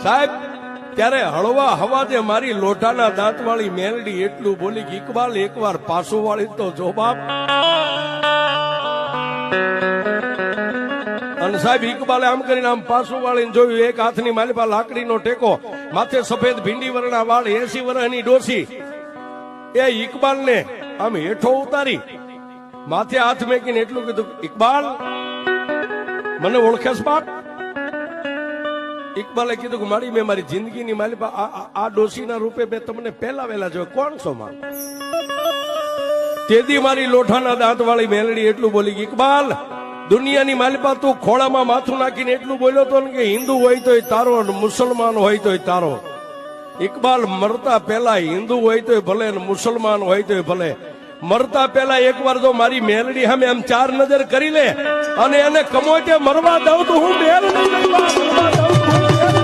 સાહેબ ત્યારે હળવા હવાજે મારી લોઢાના દાંતવાળી મેલડી એટલું બોલી કે ઇકબાલ એકવાર પાછો વાળી તો જો બાપ. અને સાહેબ ઇકબાલે આમ કરીને આમ પાછું વાળીને જોયું, એક હાથની માલિપા લાકડીનો ટેકો, માથે સફેદ ભીંડી વરણા વાળ, 80 વર્ષની ડોસી. એ ઇકબાલને આમ હેઠો ઉતારી માથે હાથ મેકીને એટલું કીધું, ઇકબાલ મને ઓળખેસ બાપ? ઇકબાલે કીધું કે મારી મેં મારી જિંદગીની માલિપા આ ડોસીના રૂપે મેં તમને પહેલા વહેલા જોયો, કોણ છો માં? તેદી મારી લોઠાના દાંત વાળી મેલડી એટલું બોલી કે ઇકબાલ દુનિયાની માલિપા તું ખોળામાં માથું નાખીને એટલું બોલ્યો તો ને કે હિન્દુ હોય તોય તારો, મુસલમાન હોય તોય તારો. ઇકબાલ મરતા પહેલા હિન્દુ હોય તોય ભલે, મુસલમાન હોય તોય ભલે, મરતા પહેલા એકવાર જો મારી મેલડી સામે આમ ચાર નજર કરી લે અને એને કમોતે મરવા દઉં તો હું મેલ નહીં.